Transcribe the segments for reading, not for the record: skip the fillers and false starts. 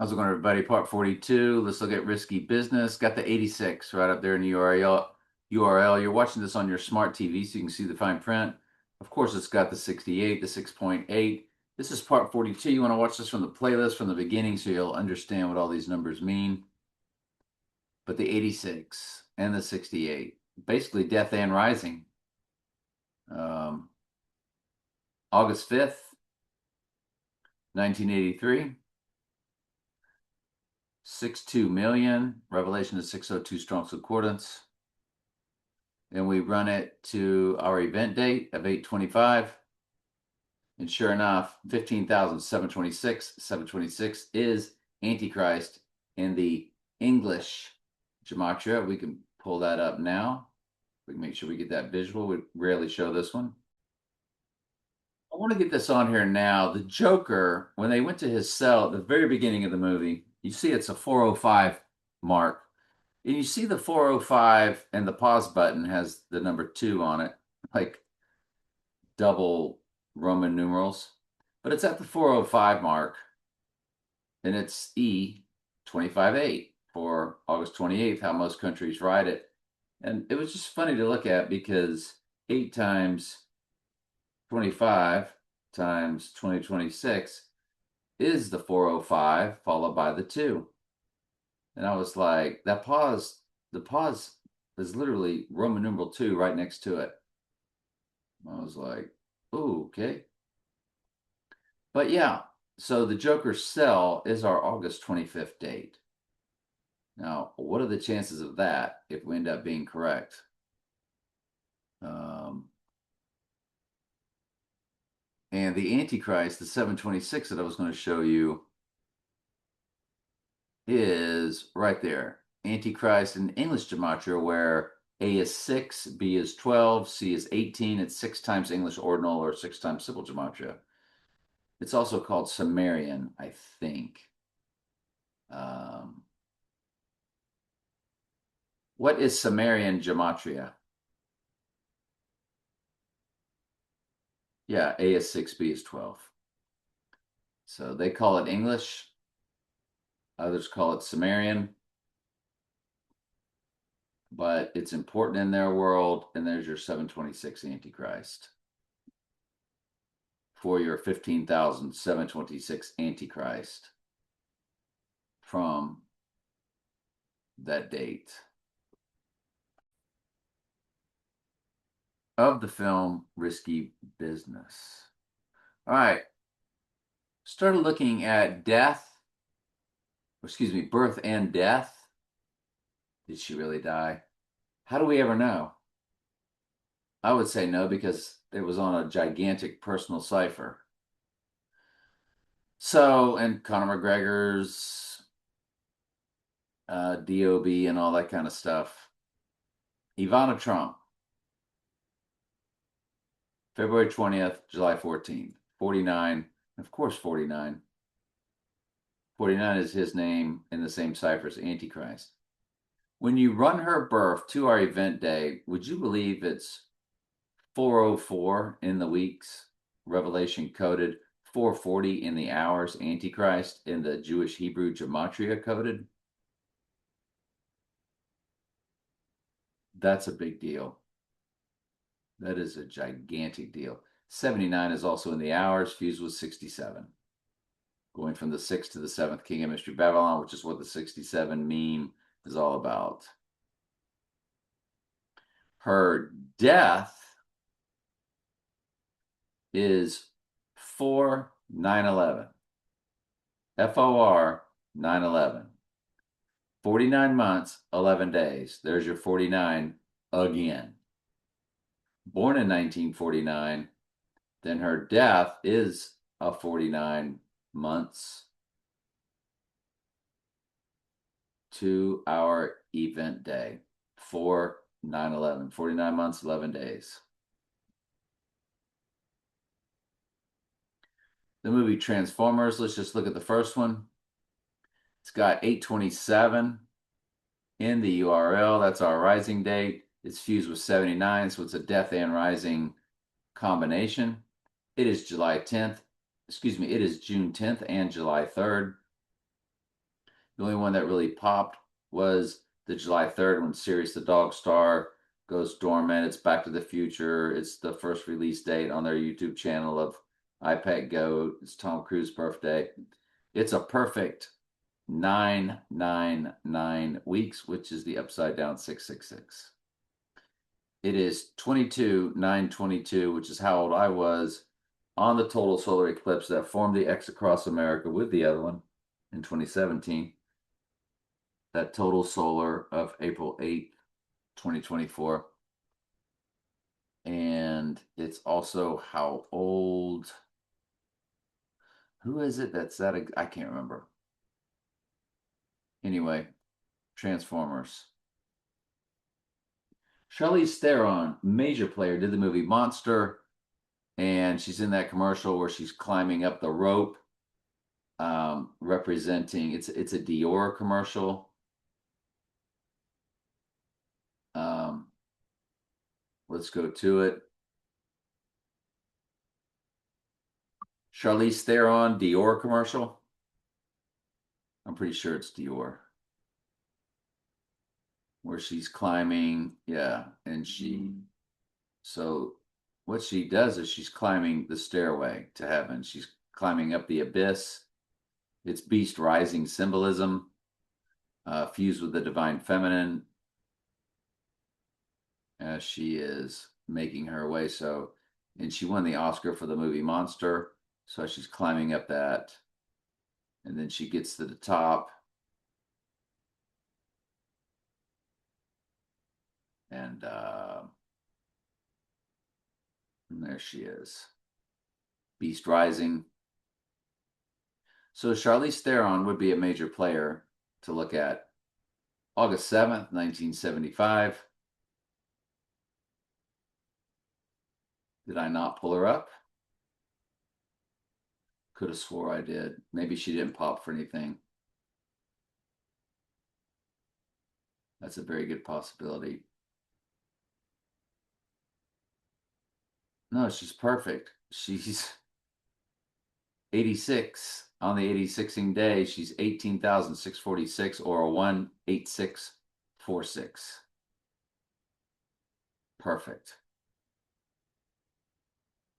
How's it going, everybody? Part 42. Let's look at risky business. Got the 86 right up there in the URL. You're watching this on your smart TV, so you can see the fine print. Of course, it's got the 68, the 6.8. This is part 42. You want to watch this from the playlist from the beginning so you'll understand what all these numbers mean. But the 86 and the 68, basically death and rising. Um, August 5th, 1983. 62 million. Revelation is 602 Strong's Concordance. And we run it to our event date of 8/25. And sure enough, 15,726. 726 is Antichrist in the English gematria. We can pull that up now. We can make sure we get that visual. We rarely show this one. I want to get this on here now. The Joker, when they went to his cell at the very beginning of the movie, you see it's a 405 mark. And you see the 405 and the pause button has the number 2 on it, like double Roman numerals. But it's at the 405 mark, and it's E 25/8 for August 28th, how most countries write it. And it was just funny to look at because 8 times 25 times 2026 is the 405 followed by the 2. And I was like, the pause is literally Roman numeral 2 right next to it. I was like, oh, okay. But yeah, so the Joker's cell is our August 25th date. Now, what are the chances of that if we end up being correct? And the Antichrist, the 726 that I was going to show you, is right there. Antichrist in English gematria, where A is 6, B is 12, C is 18. It's 6 times English ordinal or 6 times simple gematria. It's also called Sumerian, I think. What is Sumerian gematria? Yeah, A is 6, B is 12. So they call it English. Others call it Sumerian. But it's important in their world. And there's your 726 Antichrist for your 15,726 Antichrist from that date of the film Risky Business. All right. Started looking at birth and death. Did she really die? How do we ever know? I would say no, because it was on a gigantic personal cipher. So, and Conor McGregor's DOB and all that kind of stuff. Ivana Trump, February 20th, July 14th, 49, of course, 49. 49 is his name in the same cipher as Antichrist. When you run her birth to our event day, would you believe it's 404 in the weeks, Revelation coded, 440 in the hours, Antichrist in the Jewish Hebrew gematria coded? That's a big deal. That is a gigantic deal. 79 is also in the hours, fused with 67. Going from the 6th to the 7th king of Mystery Babylon, which is what the 67 meme is all about. Her death is 4/9/11. FOR 9/11. 49 months, 11 days. There's your 49 again. Born in 1949, then her death is a 49 months to our event day. 4/9/11. 49 months, 11 days. The movie Transformers, let's just look at the first one. It's got 8/27 in the URL. That's our rising date. It's fused with 79, so it's a death and rising combination. It is July 10th. Excuse me, it is June 10th and July 3rd. The only one that really popped was the July 3rd when Sirius the Dog Star goes dormant. It's Back to the Future. It's the first release date on their YouTube channel of iPad Go. It's Tom Cruise's birthday. It's a perfect 999 weeks, which is the upside down 666. It is 22/9/22, which is how old I was on the total solar eclipse that formed the X across America with the other one in 2017. That total solar of April 8th, 2024. And it's also how old. Who is it that's that? I can't remember. Anyway, Transformers. Charlize Theron, major player, did the movie Monster, and she's in that commercial where she's climbing up the rope, representing it's a Dior commercial. Let's go to it. Charlize Theron, Dior commercial. I'm pretty sure it's Dior. Where she's climbing, yeah, and so what she does is she's climbing the stairway to heaven. She's climbing up the abyss. It's beast rising symbolism, fused with the divine feminine as she is making her way. So, and she won the Oscar for the movie Monster. So she's climbing up that, and then she gets to the top. And there she is. Beast Rising. So Charlize Theron would be a major player to look at. August 7th, 1975. Did I not pull her up? Could have swore I did. Maybe she didn't pop for anything. That's a very good possibility. No, she's perfect. She's 86. On the 86ing day, she's 18,646 or a 18646. Perfect.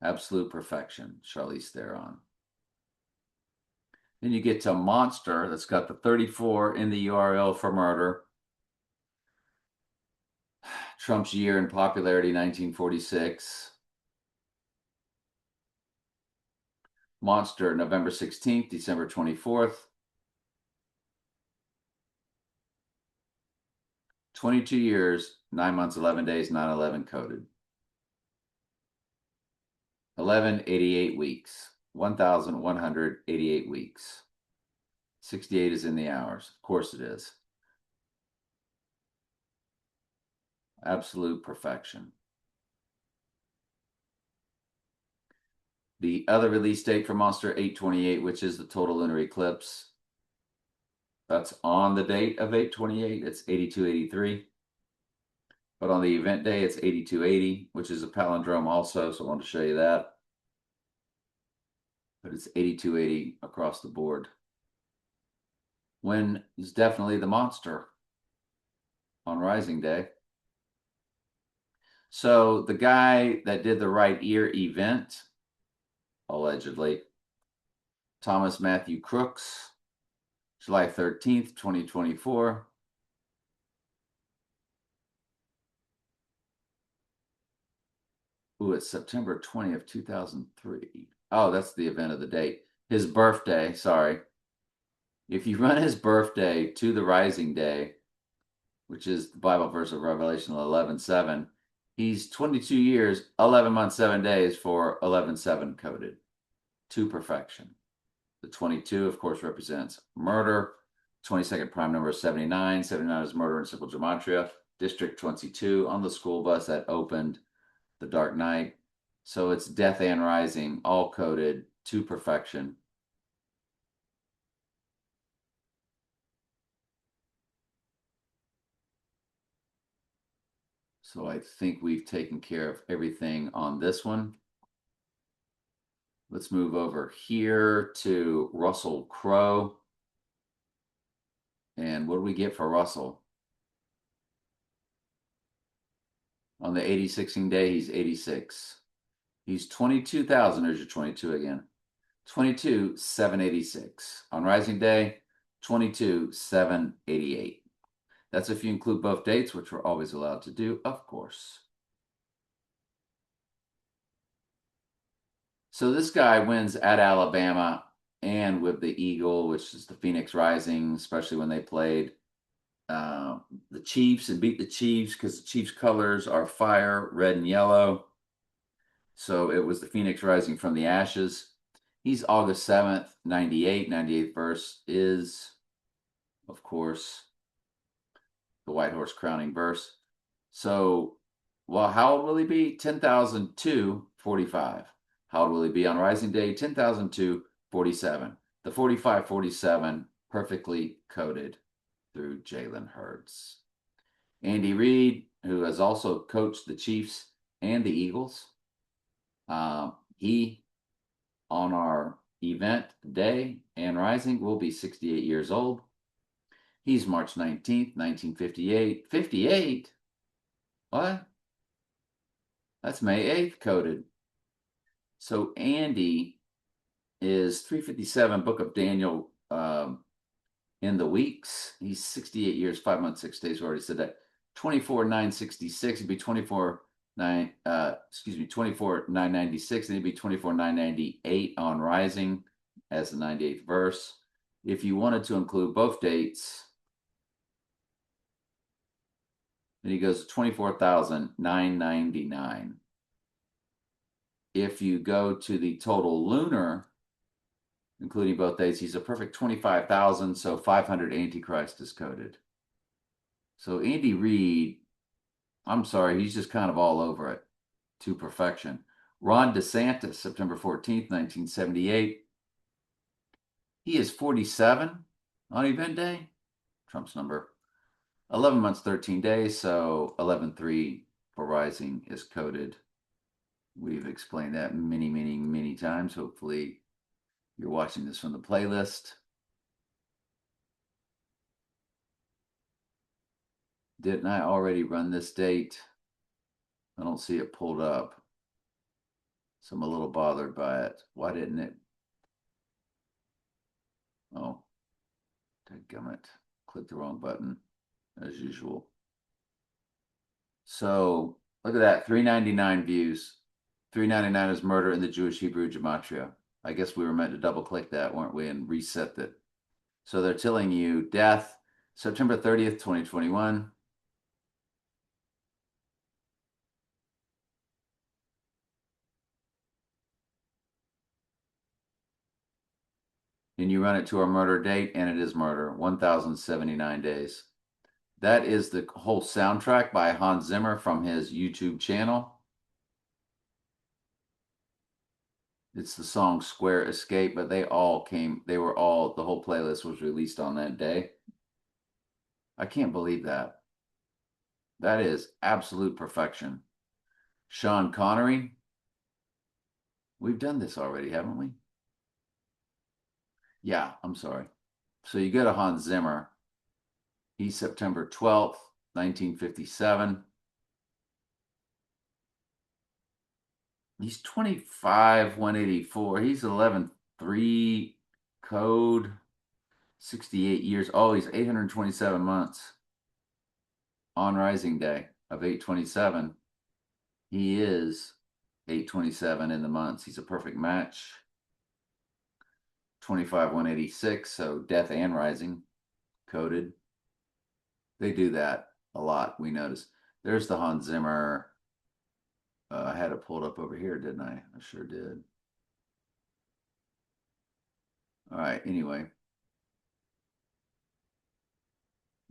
Absolute perfection, Charlize Theron. Then you get to Monster, that's got the 34 in the URL for murder. Trump's year in popularity, 1946. Monster, November 16th, December 24th. 22 years, 9 months, 11 days, 9/11 coded. 1188 weeks, 1,188 weeks. 68 is in the hours. Of course it is. Absolute perfection. The other release date for Monster, 8/28, which is the total lunar eclipse. That's on the date of 8/28. It's 8283. But on the event day, it's 8280, which is a palindrome also. So I wanted to show you that. But it's 8280 across the board. When is definitely the Monster on Rising Day. So the guy that did the right ear event, allegedly, Thomas Matthew Crooks, July 13th, 2024. Ooh, it's September 20th, 2003. Oh, that's the event of the date. His birthday, sorry. If you run his birthday to the Rising Day, which is the Bible verse of Revelation 11:7, he's 22 years, 11 months, 7 days for 11:7 coded to perfection. The 22, of course, represents murder. 22nd prime number is 79. 79 is murder in simple gematria. District 22 on the school bus that opened the Dark Knight. So it's death and rising, all coded to perfection. So I think we've taken care of everything on this one. Let's move over here to Russell Crowe. And what do we get for Russell? On the 80-16 day, he's 86. He's 22,000. There's your 22 again. 22,786. On Rising Day, 22,788. That's if you include both dates, which we're always allowed to do, of course. So this guy wins at Alabama and with the Eagle, which is the Phoenix Rising, especially when they played the Chiefs and beat the Chiefs because the Chiefs' colors are fire, red and yellow. So it was the Phoenix Rising from the ashes. He's August 7th, 98. 98th verse is, of course, the White Horse crowning verse. So, well, how old will he be? 10,002, 45. How old will he be on Rising Day? 10,002, 47. The 45, 47 perfectly coded through Jalen Hurts. Andy Reid, who has also coached the Chiefs and the Eagles, he, on our event day and Rising, will be 68 years old. He's March 19th, 1958. 58? What? That's May 8th coded. So Andy is 357 Book of Daniel in the weeks. He's 68 years, 5 months, 6 days. We already said that. 24,966. He'd be 24,996, and he'd be 24,998 on Rising as the 98th verse. If you wanted to include both dates, then he goes to 24,999. If you go to the total lunar, including both dates, he's a perfect 25,000, so 500 Antichrist is coded. So Andy Reid, I'm sorry, he's just kind of all over it to perfection. Ron DeSantis, September 14th, 1978. He is 47 on event day. Trump's number. 11 months, 13 days, so 11-3 for Rising is coded. We've explained that many, many, many times. Hopefully you're watching this from the playlist. Didn't I already run this date? I don't see it pulled up. So I'm a little bothered by it. Why didn't it? Oh, dadgummit. Click the wrong button, as usual. So look at that, 399 views. 399 is Murder in the Jewish Hebrew Gematria. I guess we were meant to double click that, weren't we, and reset it. So they're telling you death, September 30th, 2021. And you run it to our murder date, and it is murder, 1,079 days. That is the whole soundtrack by Hans Zimmer from his YouTube channel. It's the song Square Escape, but the whole playlist was released on that day. I can't believe that. That is absolute perfection. Sean Connery. We've done this already, haven't we? Yeah, I'm sorry. So you go to Hans Zimmer. He's September 12th, 1957. He's 25,184. He's 11,3 code, 68 years. Oh, he's 827 months on Rising Day of 827. He is 827 in the months. He's a perfect match. 25,186. So Death and Rising coded. They do that a lot, we notice. There's the Hans Zimmer. I had it pulled up over here, didn't I? I sure did. All right, anyway.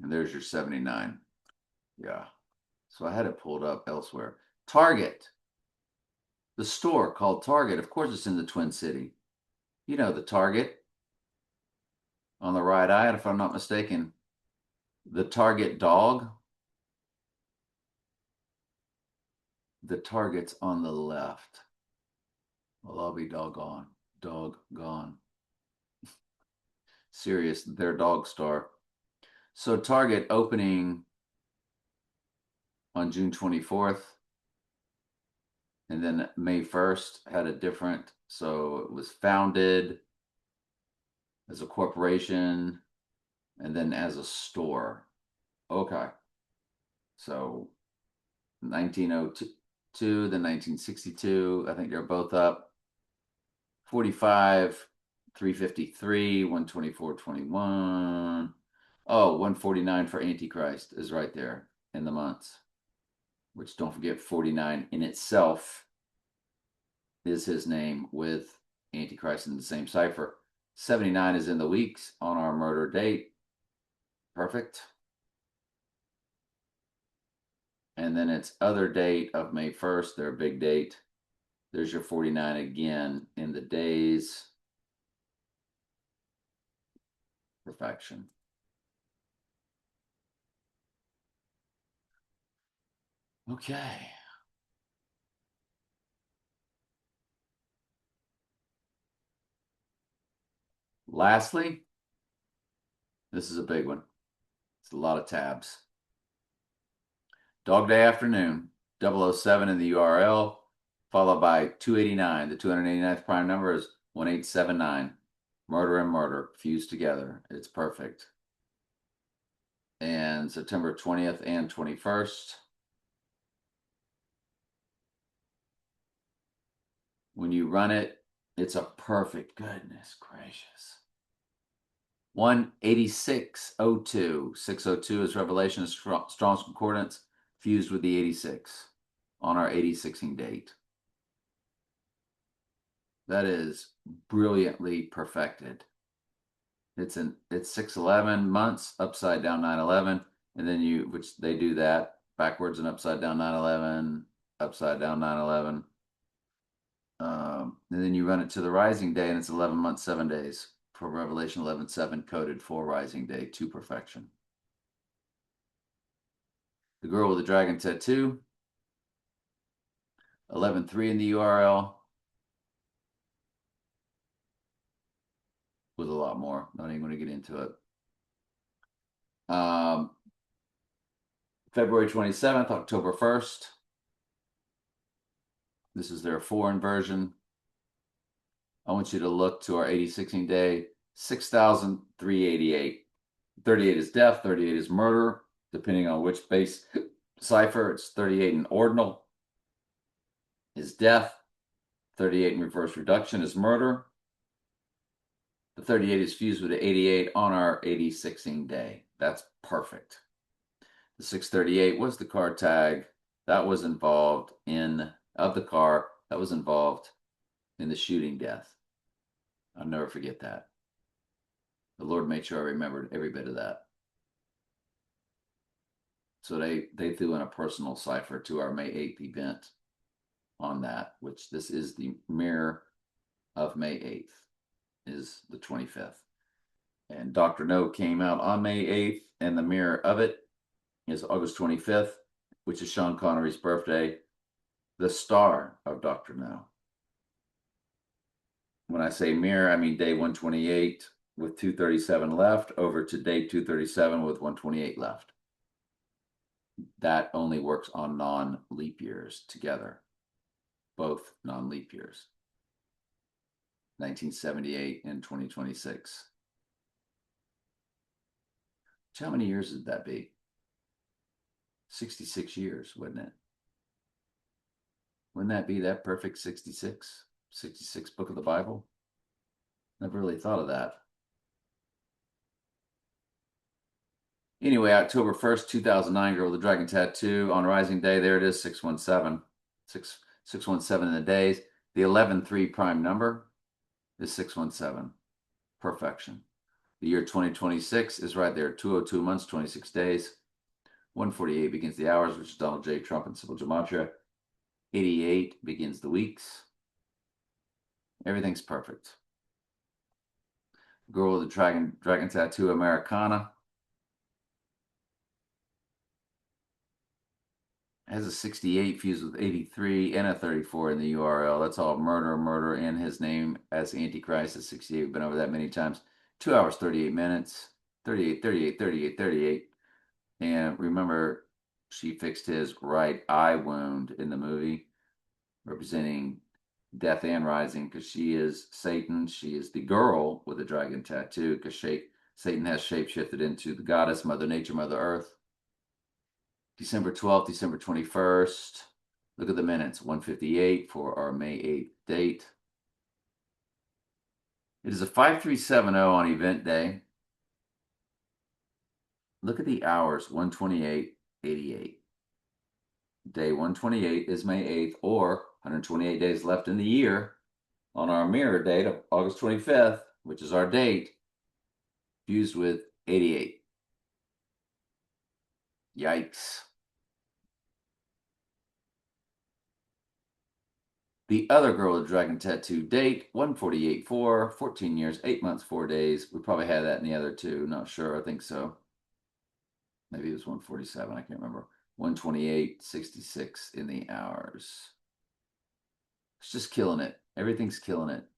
And there's your 79. Yeah. So I had it pulled up elsewhere. Target. The store called Target. Of course, it's in the Twin City. You know the Target on the right eye, if I'm not mistaken. The Target dog. The Target's on the left. Well, I'll be doggone. Dog gone. Serious, their dog star. So Target opening on June 24th, and then May 1st had a different, so it was founded as a corporation and then as a store. Okay. So 1902, then 1962, I think they're both up. 45, 353, 124.21. Oh, 149 for Antichrist is right there in the months, which don't forget 49 in itself is his name with Antichrist in the same cipher. 79 is in the weeks on our murder date. Perfect. And then it's other date of May 1st, their big date. There's your 49 again in the days. Perfection. Okay. Lastly, this is a big one. It's a lot of tabs. Dog Day Afternoon, 007 in the URL, followed by 289. The 289th prime number is 1879. Murder and murder fused together. It's perfect. And September 20th and 21st. When you run it, it's a perfect, goodness gracious. 18602. 602 is Revelation of Strong's Concordance fused with the 86 on our 8016 date. That is brilliantly perfected. It's 611 months, upside down 911, and then which they do that backwards and upside down 911, upside down 911. And then you run it to the rising day, and it's 11 months, 7 days for Revelation 11:7 coded for rising day to perfection. The girl with the dragon tattoo, 11:3 in the URL, with a lot more. Not even going to get into it. February 27th, October 1st. This is their foreign version. I want you to look to our 8016 day, 6,388. 38 is death, 38 is murder, depending on which base cipher. It's 38 in ordinal is death, 38 in reverse reduction is murder. The 38 is fused with the 88 on our 8016 day. That's perfect. The 638 was the car tag that was involved of the car that was involved in the shooting death. I'll never forget that. The Lord made sure I remembered every bit of that. So they threw in a personal cipher to our May 8th event on that, which this is the mirror of May 8th, is the 25th. And Dr. No came out on May 8th, and the mirror of it is August 25th, which is Sean Connery's birthday, the star of Dr. No. When I say mirror, I mean day 128 with 237 left over to day 237 with 128 left. That only works on non-leap years together, both non-leap years, 1978 and 2026. How many years would that be? 66 years, wouldn't it? Wouldn't that be that perfect 66? 66 book of the Bible? Never really thought of that. Anyway, October 1st, 2009, Girl with the Dragon Tattoo on Rising Day. There it is, 617. 617 in the days. The 11-3 prime number is 617. Perfection. The year 2026 is right there, 202 months, 26 days. 148 begins the hours, which is Donald J. Trump and Simple Gematria. 88 begins the weeks. Everything's perfect. Girl with the Dragon Tattoo, Americana. Has a 68 fused with 83 and a 34 in the URL. That's all murder in his name as Antichrist is 68. We've been over that many times. 2 hours, 38 minutes. 38, 38, 38, 38. And remember, she fixed his right eye wound in the movie, representing death and rising, because she is Satan. She is the girl with a dragon tattoo, because Satan has shapeshifted into the goddess, Mother Nature, Mother Earth. December 12th, December 21st. Look at the minutes, 1:58 for our May 8th date. It is a 5370 on event day. Look at the hours, 128:88. Day 128 is May 8th, or 128 days left in the year on our mirror date of August 25th, which is our date, fused with 88. Yikes. The other girl with dragon tattoo date, 148/4, 14 years, 8 months, 4 days. We probably had that in the other two. Not sure. I think so. Maybe it was 147. I can't remember. 128:66 in the hours. It's just killing it. Everything's killing it.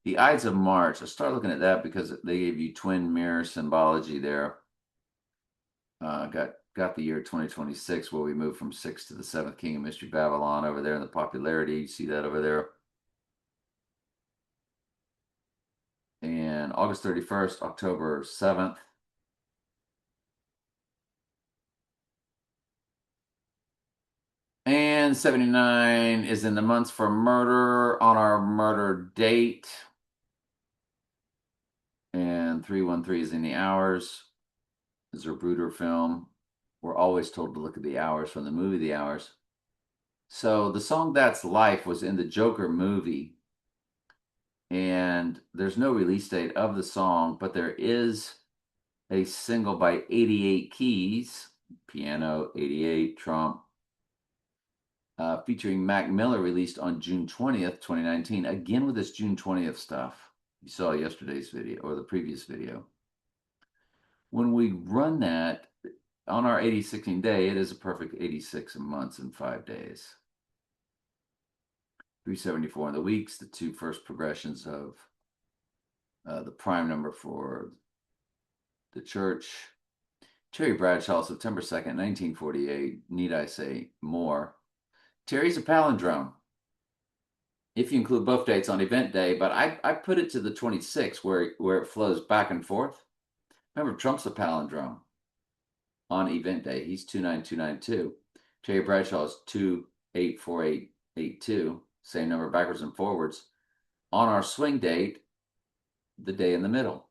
The Ides of March. I started looking at that because they gave you twin mirror symbology there. Got the year 2026 where we moved from 6th to the 7th king of mystery Babylon over there in the popularity. You see that over there. And August 31st, October 7th. And 79 is in the months for murder on our murder date. And 313 is in the hours. This is a Bruder film. We're always told to look at the hours from the movie The Hours. So the song That's Life was in the Joker movie. And there's no release date of the song, but there is a single by 88 Keys, piano, 88, trump, featuring Mac Miller, released on June 20th, 2019, again with this June 20th stuff. You saw yesterday's video, or the previous video. When we run that on our 86ing day, it is a perfect 86 months and 5 days. 374 in the weeks, the two first progressions of the prime number for the church. Terry Bradshaw, September 2nd, 1948. Need I say more? Terry's a palindrome, if you include both dates on event day, but I put it to the 26th where it flows back and forth. Remember, Trump's a palindrome on event day. He's 29292. Terry Bradshaw is 284882. Same number backwards and forwards. On our swing date, the day in the middle,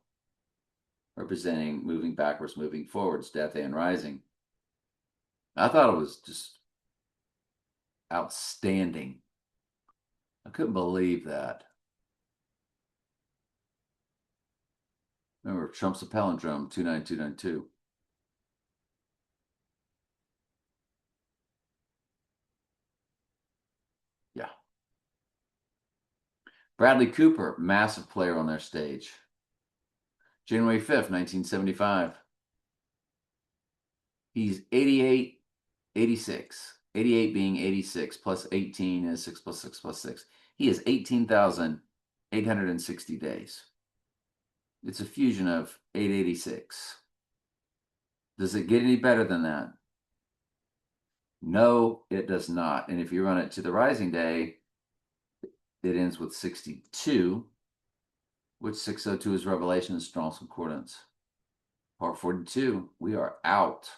representing moving backwards, moving forwards, death and rising. I thought it was just outstanding. I couldn't believe that. Remember, Trump's a palindrome, 29292. Yeah. Bradley Cooper, massive player on their stage. January 5th, 1975. He's 88, 86. 88 being 86 plus 18 is 6 plus 6 plus 6. He is 18,860 days. It's a fusion of 886. Does it get any better than that? No, it does not. And if you run it to the rising day, it ends with 62, which 602 is Revelation and Strong's Concordance. Part 42, we are out.